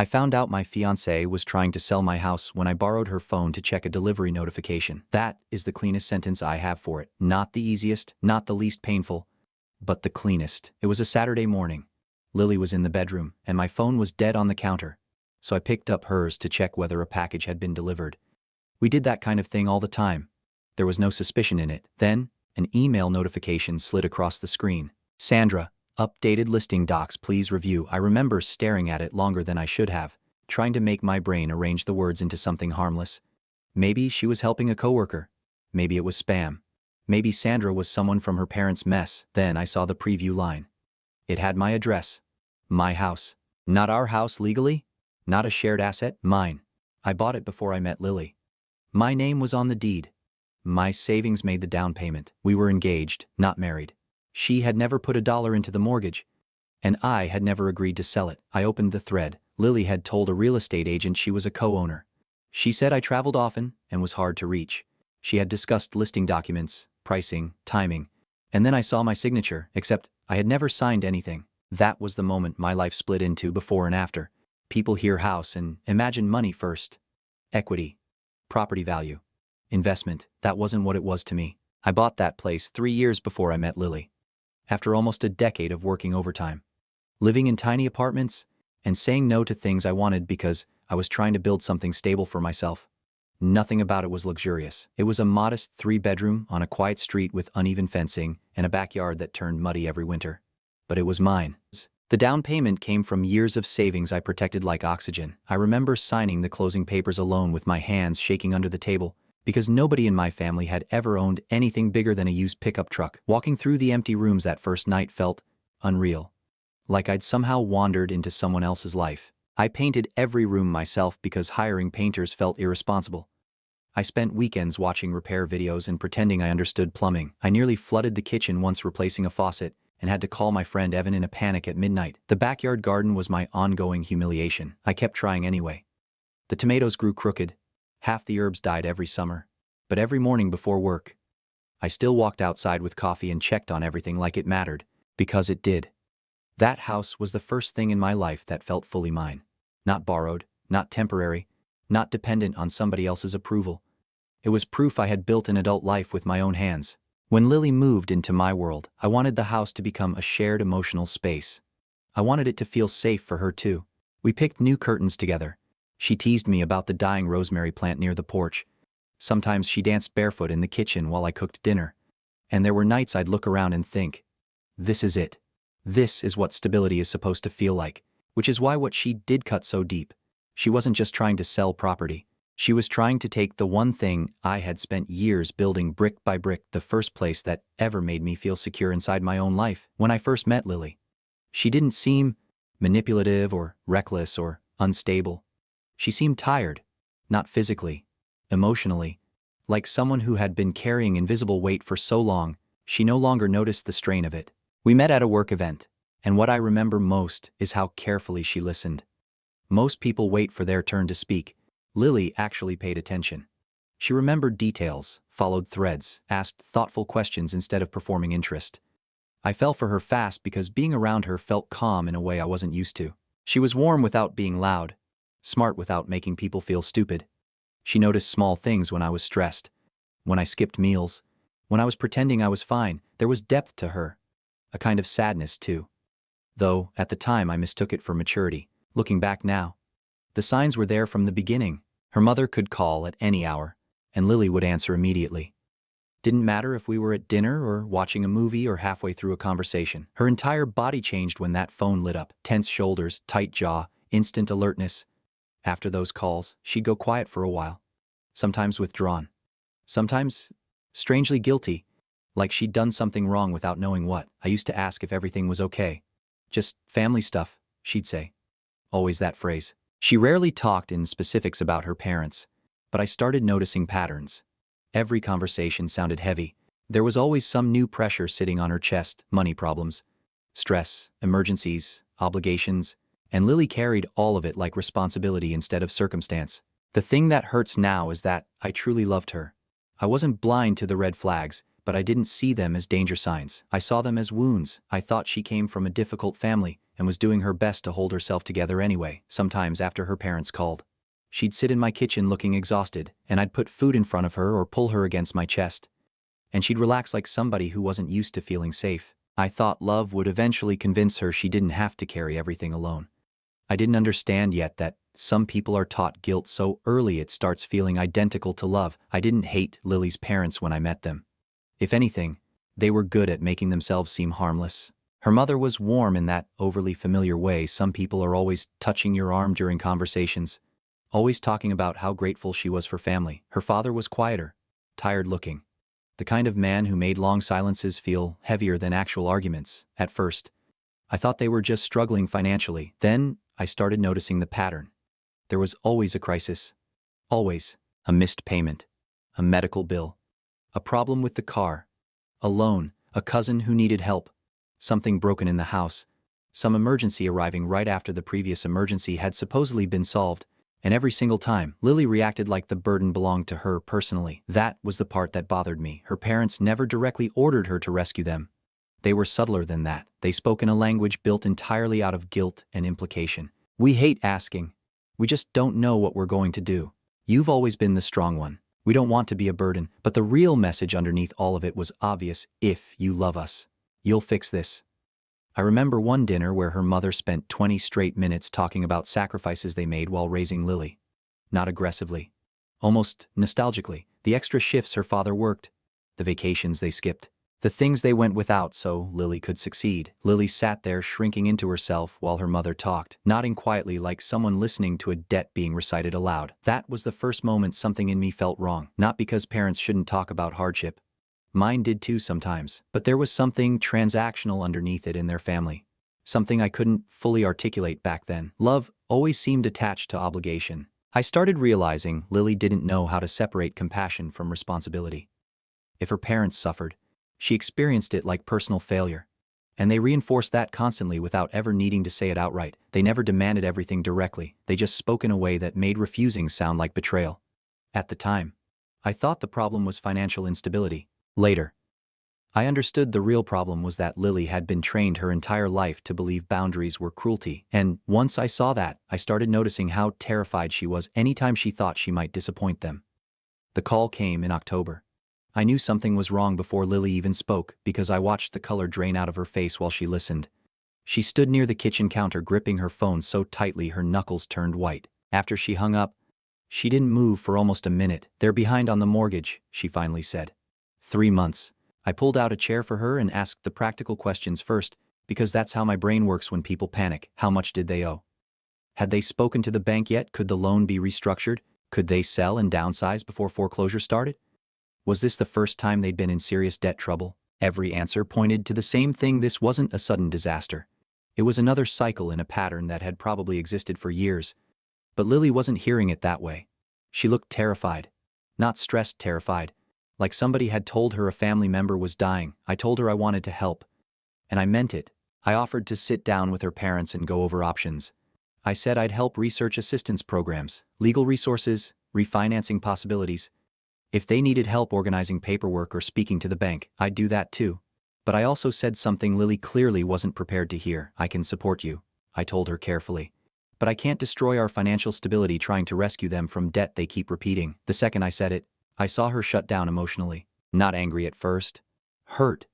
I found out my fiancée was trying to sell my house when I borrowed her phone to check a delivery notification. That is the cleanest sentence I have for it. Not the easiest, not the least painful, but the cleanest. It was a Saturday morning. Lily was in the bedroom, and my phone was dead on the counter. So I picked up hers to check whether a package had been delivered. We did that kind of thing all the time. There was no suspicion in it. Then, an email notification slid across the screen. Sandra, updated listing docs, please review. I remember staring at it longer than I should have, trying to make my brain arrange the words into something harmless. Maybe she was helping a coworker. Maybe it was spam. Maybe Sandra was someone from her parents' mess. Then I saw the preview line. It had my address. My house. Not our house legally. Not a shared asset. Mine. I bought it before I met Lily. My name was on the deed. My savings made the down payment. We were engaged, not married. She had never put $1 into the mortgage, and I had never agreed to sell it. I opened the thread. Lily had told a real estate agent she was a co-owner. She said I traveled often and was hard to reach. She had discussed listing documents, pricing, timing, and then I saw my signature, except I had never signed anything. That was the moment my life split into before and after. People hear house and imagine money first. Equity. Property value. Investment. That wasn't what it was to me. I bought that place 3 years before I met Lily. After almost a decade of working overtime. Living in tiny apartments and saying no to things I wanted because I was trying to build something stable for myself. Nothing about it was luxurious. It was a modest 3-bedroom on a quiet street with uneven fencing and a backyard that turned muddy every winter. But it was mine. The down payment came from years of savings I protected like oxygen. I remember signing the closing papers alone with my hands shaking under the table, because nobody in my family had ever owned anything bigger than a used pickup truck. Walking through the empty rooms that first night felt unreal. Like I'd somehow wandered into someone else's life. I painted every room myself because hiring painters felt irresponsible. I spent weekends watching repair videos and pretending I understood plumbing. I nearly flooded the kitchen once replacing a faucet and had to call my friend Evan in a panic at midnight. The backyard garden was my ongoing humiliation. I kept trying anyway. The tomatoes grew crooked. Half the herbs died every summer. But every morning before work, I still walked outside with coffee and checked on everything like it mattered, because it did. That house was the first thing in my life that felt fully mine. Not borrowed, not temporary, not dependent on somebody else's approval. It was proof I had built an adult life with my own hands. When Lily moved into my world, I wanted the house to become a shared emotional space. I wanted it to feel safe for her too. We picked new curtains together. She teased me about the dying rosemary plant near the porch. Sometimes she danced barefoot in the kitchen while I cooked dinner. And there were nights I'd look around and think, this is it. This is what stability is supposed to feel like, which is why what she did cut so deep. She wasn't just trying to sell property. She was trying to take the one thing I had spent years building brick by brick, the first place that ever made me feel secure inside my own life. When I first met Lily, she didn't seem manipulative or reckless or unstable. She seemed tired, not physically, emotionally, like someone who had been carrying invisible weight for so long, she no longer noticed the strain of it. We met at a work event, and what I remember most is how carefully she listened. Most people wait for their turn to speak. Lily actually paid attention. She remembered details, followed threads, asked thoughtful questions instead of performing interest. I fell for her fast because being around her felt calm in a way I wasn't used to. She was warm without being loud, smart without making people feel stupid. She noticed small things when I was stressed, when I skipped meals, when I was pretending I was fine. There was depth to her, a kind of sadness too. Though, at the time I mistook it for maturity. Looking back now, the signs were there from the beginning. Her mother could call at any hour, and Lily would answer immediately. Didn't matter if we were at dinner or watching a movie or halfway through a conversation. Her entire body changed when that phone lit up. Tense shoulders, tight jaw, instant alertness. After those calls, she'd go quiet for a while. Sometimes withdrawn. Sometimes strangely guilty, like she'd done something wrong without knowing what. I used to ask if everything was okay. Just family stuff, she'd say. Always that phrase. She rarely talked in specifics about her parents, but I started noticing patterns. Every conversation sounded heavy. There was always some new pressure sitting on her chest, money problems, stress, emergencies, obligations, and Lily carried all of it like responsibility instead of circumstance. The thing that hurts now is that I truly loved her. I wasn't blind to the red flags, but I didn't see them as danger signs. I saw them as wounds. I thought she came from a difficult family, and was doing her best to hold herself together anyway. Sometimes after her parents called, she'd sit in my kitchen looking exhausted, and I'd put food in front of her or pull her against my chest. And she'd relax like somebody who wasn't used to feeling safe. I thought love would eventually convince her she didn't have to carry everything alone. I didn't understand yet that some people are taught guilt so early it starts feeling identical to love. I didn't hate Lily's parents when I met them. If anything, they were good at making themselves seem harmless. Her mother was warm in that overly familiar way some people are, always touching your arm during conversations, always talking about how grateful she was for family. Her father was quieter, tired-looking, the kind of man who made long silences feel heavier than actual arguments. At first, I thought they were just struggling financially. Then, I started noticing the pattern. There was always a crisis. Always. A missed payment. A medical bill. A problem with the car. A loan. A cousin who needed help. Something broken in the house. Some emergency arriving right after the previous emergency had supposedly been solved. And every single time, Lily reacted like the burden belonged to her personally. That was the part that bothered me. Her parents never directly ordered her to rescue them. They were subtler than that. They spoke in a language built entirely out of guilt and implication. We hate asking. We just don't know what we're going to do. You've always been the strong one. We don't want to be a burden. But the real message underneath all of it was obvious. If you love us, you'll fix this. I remember one dinner where her mother spent 20 straight minutes talking about sacrifices they made while raising Lily. Not aggressively. Almost nostalgically. The extra shifts her father worked. The vacations they skipped. The things they went without so Lily could succeed. Lily sat there shrinking into herself while her mother talked, nodding quietly like someone listening to a debt being recited aloud. That was the first moment something in me felt wrong. Not because parents shouldn't talk about hardship. Mine did too sometimes. But there was something transactional underneath it in their family. Something I couldn't fully articulate back then. Love always seemed attached to obligation. I started realizing Lily didn't know how to separate compassion from responsibility. If her parents suffered, she experienced it like personal failure. And they reinforced that constantly without ever needing to say it outright. They never demanded everything directly. They just spoke in a way that made refusing sound like betrayal. At the time, I thought the problem was financial instability. Later, I understood the real problem was that Lily had been trained her entire life to believe boundaries were cruelty. And once I saw that, I started noticing how terrified she was anytime she thought she might disappoint them. The call came in October. I knew something was wrong before Lily even spoke because I watched the color drain out of her face while she listened. She stood near the kitchen counter gripping her phone so tightly her knuckles turned white. After she hung up, she didn't move for almost a minute. "They're behind on the mortgage," she finally said. 3 months. I pulled out a chair for her and asked the practical questions first, because that's how my brain works when people panic. How much did they owe? Had they spoken to the bank yet? Could the loan be restructured? Could they sell and downsize before foreclosure started? Was this the first time they'd been in serious debt trouble? Every answer pointed to the same thing. This wasn't a sudden disaster. It was another cycle in a pattern that had probably existed for years. But Lily wasn't hearing it that way. She looked terrified. Not stressed, terrified. Like somebody had told her a family member was dying. I told her I wanted to help. And I meant it. I offered to sit down with her parents and go over options. I said I'd help research assistance programs, legal resources, refinancing possibilities. If they needed help organizing paperwork or speaking to the bank, I'd do that too. But I also said something Lily clearly wasn't prepared to hear. "I can support you," I told her carefully. "But I can't destroy our financial stability trying to rescue them from debt they keep repeating." The second I said it, I saw her shut down emotionally. Not angry at first. Hurt.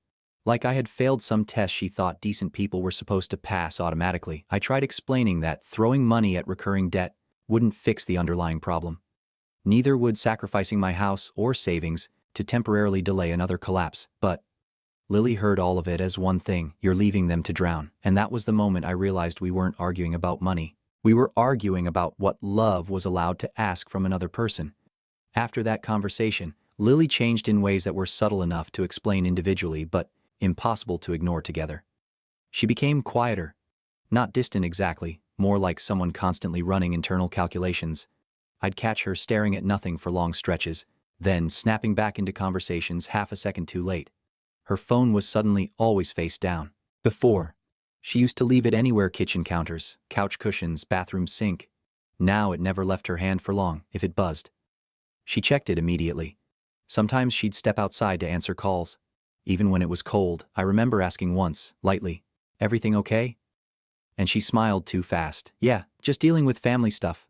Like I had failed some test she thought decent people were supposed to pass automatically. I tried explaining that throwing money at recurring debt wouldn't fix the underlying problem. Neither would sacrificing my house or savings to temporarily delay another collapse. But Lily heard all of it as one thing: "You're leaving them to drown." And that was the moment I realized we weren't arguing about money. We were arguing about what love was allowed to ask from another person. After that conversation, Lily changed in ways that were subtle enough to explain individually but impossible to ignore together. She became quieter. Not distant exactly, more like someone constantly running internal calculations. I'd catch her staring at nothing for long stretches, then snapping back into conversations half a second too late. Her phone was suddenly always face down. Before, she used to leave it anywhere: kitchen counters, couch cushions, bathroom sink. Now it never left her hand for long. If it buzzed, she checked it immediately. Sometimes she'd step outside to answer calls. Even when it was cold, I remember asking once, lightly, "Everything okay?" And she smiled too fast. Yeah, just dealing with family stuff.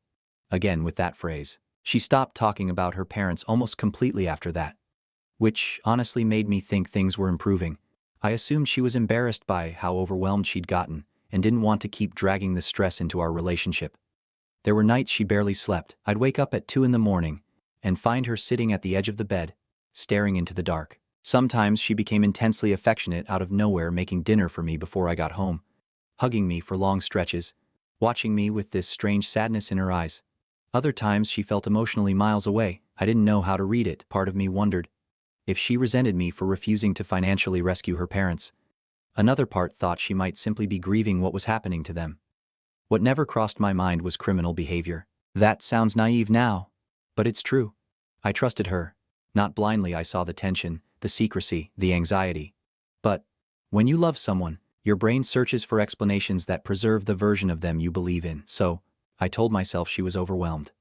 Again with that phrase. She stopped talking about her parents almost completely after that. Which honestly made me think things were improving. I assumed she was embarrassed by how overwhelmed she'd gotten and didn't want to keep dragging the stress into our relationship. There were nights she barely slept. I'd wake up at 2 in the morning and find her sitting at the edge of the bed, staring into the dark. Sometimes she became intensely affectionate out of nowhere, making dinner for me before I got home, hugging me for long stretches, watching me with this strange sadness in her eyes. Other times she felt emotionally miles away. I didn't know how to read it. Part of me wondered if she resented me for refusing to financially rescue her parents. Another part thought she might simply be grieving what was happening to them. What never crossed my mind was criminal behavior. That sounds naive now, but it's true. I trusted her. Not blindly. I saw the tension, the secrecy, the anxiety. But when you love someone, your brain searches for explanations that preserve the version of them you believe in. So I told myself she was overwhelmed,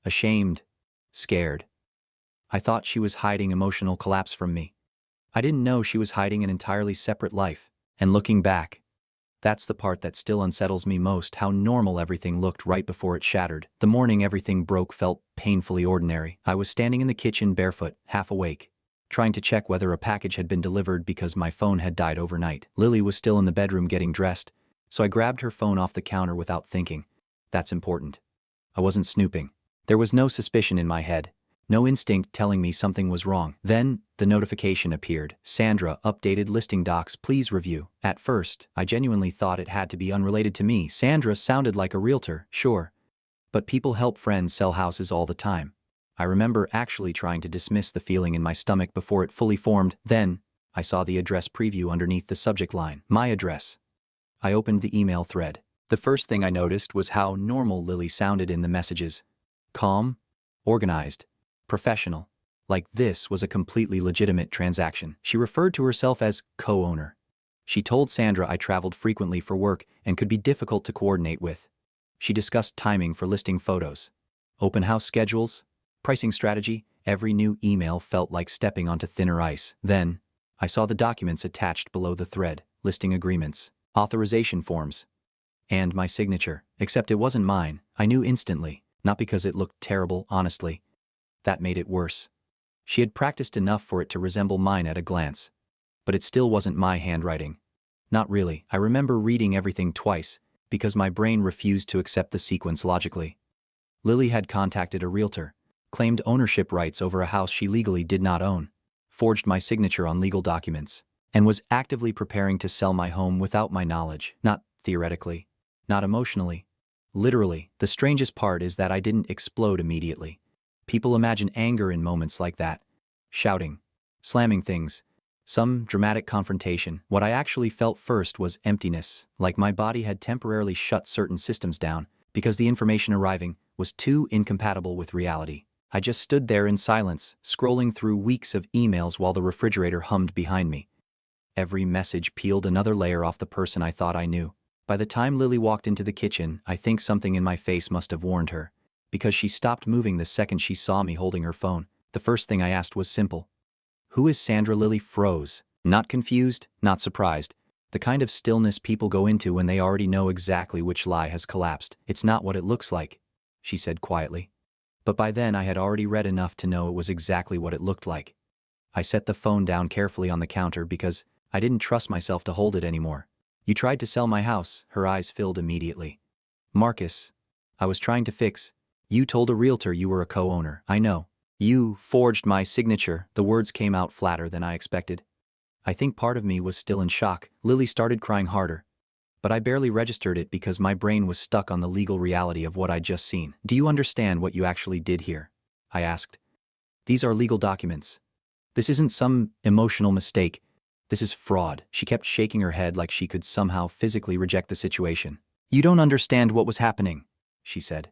ashamed, scared. I thought she was hiding emotional collapse from me. I didn't know she was hiding an entirely separate life. And looking back, that's the part that still unsettles me most, how normal everything looked right before it shattered. The morning everything broke felt painfully ordinary. I was standing in the kitchen barefoot, half awake, trying to check whether a package had been delivered because my phone had died overnight. Lily was still in the bedroom getting dressed, so I grabbed her phone off the counter without thinking. That's important. I wasn't snooping. There was no suspicion in my head. No instinct telling me something was wrong. Then, the notification appeared. Sandra, updated listing docs, please review. At first, I genuinely thought it had to be unrelated to me. Sandra sounded like a realtor, sure. But people help friends sell houses all the time. I remember actually trying to dismiss the feeling in my stomach before it fully formed. Then, I saw the address preview underneath the subject line. My address. I opened the email thread. The first thing I noticed was how normal Lily sounded in the messages. Calm, organized, professional. Like this was a completely legitimate transaction. She referred to herself as co-owner. She told Sandra I traveled frequently for work and could be difficult to coordinate with. She discussed timing for listing photos, open house schedules, pricing strategy. Every new email felt like stepping onto thinner ice. Then, I saw the documents attached below the thread, listing agreements, authorization forms, and my signature. Except it wasn't mine. I knew instantly, not because it looked terrible, honestly. That made it worse. She had practiced enough for it to resemble mine at a glance. But it still wasn't my handwriting. Not really. I remember reading everything twice, because my brain refused to accept the sequence logically. Lily had contacted a realtor, claimed ownership rights over a house she legally did not own, forged my signature on legal documents, and was actively preparing to sell my home without my knowledge. Not theoretically, not emotionally, literally. The strangest part is that I didn't explode immediately. People imagine anger in moments like that. Shouting, slamming things, some dramatic confrontation. What I actually felt first was emptiness, like my body had temporarily shut certain systems down because the information arriving was too incompatible with reality. I just stood there in silence, scrolling through weeks of emails while the refrigerator hummed behind me. Every message peeled another layer off the person I thought I knew. By the time Lily walked into the kitchen, I think something in my face must have warned her, because she stopped moving the second she saw me holding her phone. The first thing I asked was simple. Who is Sandra? Lily froze. Not confused, not surprised. The kind of stillness people go into when they already know exactly which lie has collapsed. It's not what it looks like, she said quietly. But by then I had already read enough to know it was exactly what it looked like. I set the phone down carefully on the counter because I didn't trust myself to hold it anymore. You tried to sell my house. Her eyes filled immediately. Marcus, I was trying to fix. You told a realtor you were a co-owner. I know. You forged my signature. The words came out flatter than I expected. I think part of me was still in shock. Lily started crying harder. But I barely registered it because my brain was stuck on the legal reality of what I'd just seen. Do you understand what you actually did here? I asked. These are legal documents. This isn't some emotional mistake. This is fraud. She kept shaking her head like she could somehow physically reject the situation. You don't understand what was happening, she said.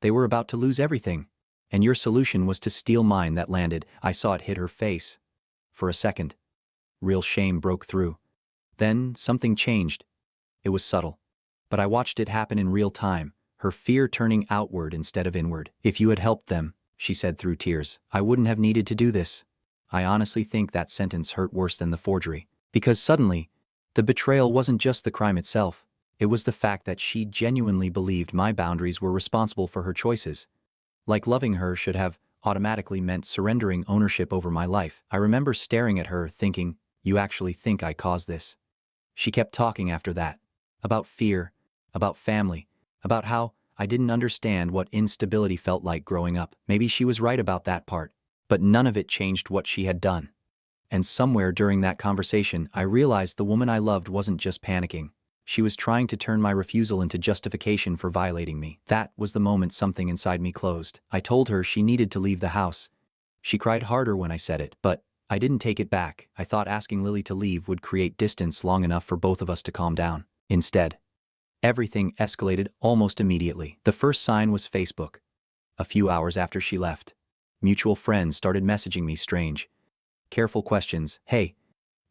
They were about to lose everything. And your solution was to steal mine. That landed. I saw it hit her face. For a second, real shame broke through. Then something changed. It was subtle. But I watched it happen in real time, her fear turning outward instead of inward. If you had helped them, she said through tears, I wouldn't have needed to do this. I honestly think that sentence hurt worse than the forgery. Because suddenly, the betrayal wasn't just the crime itself. It was the fact that she genuinely believed my boundaries were responsible for her choices. Like loving her should have automatically meant surrendering ownership over my life. I remember staring at her thinking, you actually think I caused this? She kept talking after that. About fear, about family, about how I didn't understand what instability felt like growing up. Maybe she was right about that part, but none of it changed what she had done. And somewhere during that conversation, I realized the woman I loved wasn't just panicking. She was trying to turn my refusal into justification for violating me. That was the moment something inside me closed. I told her she needed to leave the house. She cried harder when I said it, but I didn't take it back. I thought asking Lily to leave would create distance long enough for both of us to calm down. Instead, everything escalated almost immediately. The first sign was Facebook. A few hours after she left, mutual friends started messaging me strange, careful questions. Hey,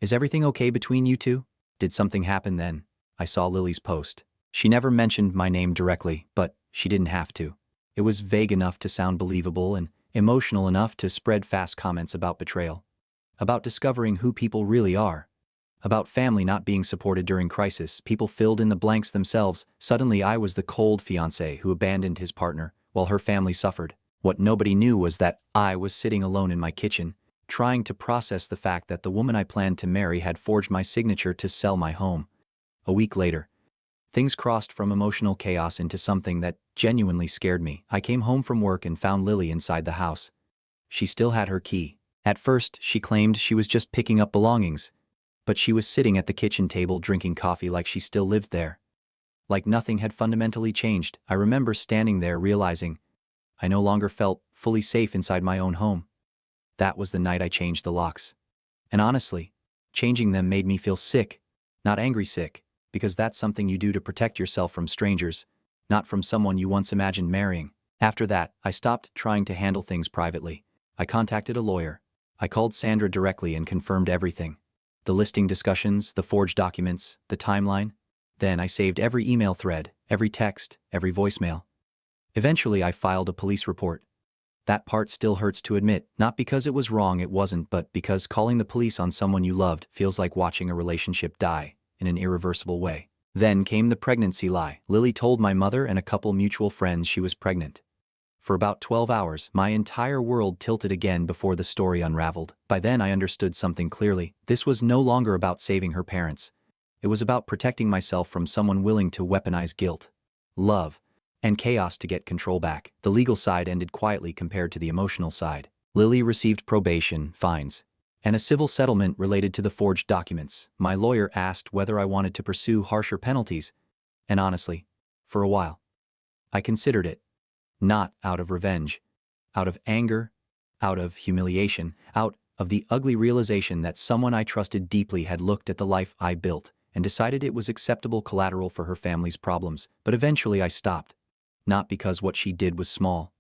is everything okay between you two? Did something happen then? I saw Lily's post. She never mentioned my name directly, but she didn't have to. It was vague enough to sound believable and emotional enough to spread fast comments about betrayal, about discovering who people really are, about family not being supported during crisis. People filled in the blanks themselves. Suddenly I was the cold fiancé who abandoned his partner while her family suffered. What nobody knew was that I was sitting alone in my kitchen, trying to process the fact that the woman I planned to marry had forged my signature to sell my home. A week later, things crossed from emotional chaos into something that genuinely scared me. I came home from work and found Lily inside the house. She still had her key. At first, she claimed she was just picking up belongings, but she was sitting at the kitchen table drinking coffee like she still lived there. Like nothing had fundamentally changed. I remember standing there realizing I no longer felt fully safe inside my own home. That was the night I changed the locks. And honestly, changing them made me feel sick, not angry sick, because that's something you do to protect yourself from strangers, not from someone you once imagined marrying. After that, I stopped trying to handle things privately. I contacted a lawyer. I called Sandra directly and confirmed everything. The listing discussions, the forged documents, the timeline. Then I saved every email thread, every text, every voicemail. Eventually I filed a police report. That part still hurts to admit, not because it was wrong, it wasn't, but because calling the police on someone you loved feels like watching a relationship die in an irreversible way. Then came the pregnancy lie. Lily told my mother and a couple mutual friends she was pregnant. For about 12 hours, my entire world tilted again before the story unraveled. By then I understood something clearly. This was no longer about saving her parents. It was about protecting myself from someone willing to weaponize guilt, love, and chaos to get control back. The legal side ended quietly compared to the emotional side. Lily received probation, fines, and a civil settlement related to the forged documents. My lawyer asked whether I wanted to pursue harsher penalties, and honestly, for a while, I considered it. Not out of revenge, out of anger, out of humiliation, out of the ugly realization that someone I trusted deeply had looked at the life I built and decided it was acceptable collateral for her family's problems. But eventually I stopped. Not because what she did was small.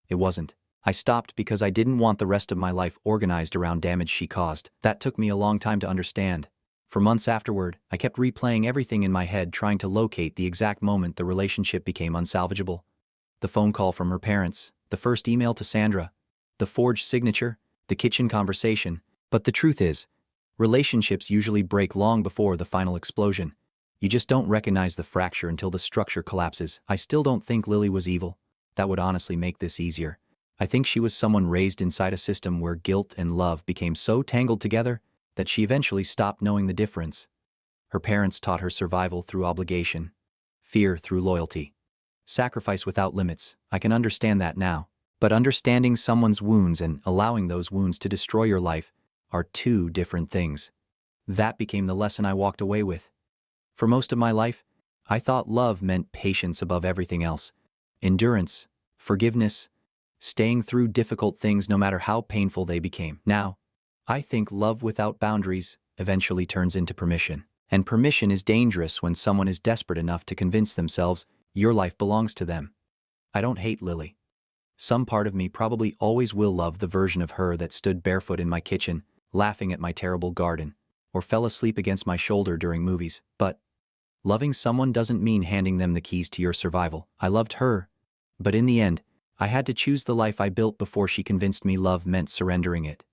It wasn't. I stopped because I didn't want the rest of my life organized around damage she caused. That took me a long time to understand. For months afterward, I kept replaying everything in my head, trying to locate the exact moment the relationship became unsalvageable. The phone call from her parents, the first email to Sandra, the forged signature, the kitchen conversation. But the truth is, relationships usually break long before the final explosion. You just don't recognize the fracture until the structure collapses. I still don't think Lily was evil. That would honestly make this easier. I think she was someone raised inside a system where guilt and love became so tangled together that she eventually stopped knowing the difference. Her parents taught her survival through obligation, fear through loyalty, sacrifice without limits. I can understand that now. But understanding someone's wounds and allowing those wounds to destroy your life are two different things. That became the lesson I walked away with. For most of my life, I thought love meant patience above everything else, endurance, forgiveness, staying through difficult things no matter how painful they became. Now, I think love without boundaries eventually turns into permission. And permission is dangerous when someone is desperate enough to convince themselves your life belongs to them. I don't hate Lily. Some part of me probably always will love the version of her that stood barefoot in my kitchen, laughing at my terrible garden, or fell asleep against my shoulder during movies. But loving someone doesn't mean handing them the keys to your survival. I loved her, but in the end, I had to choose the life I built before she convinced me love meant surrendering it.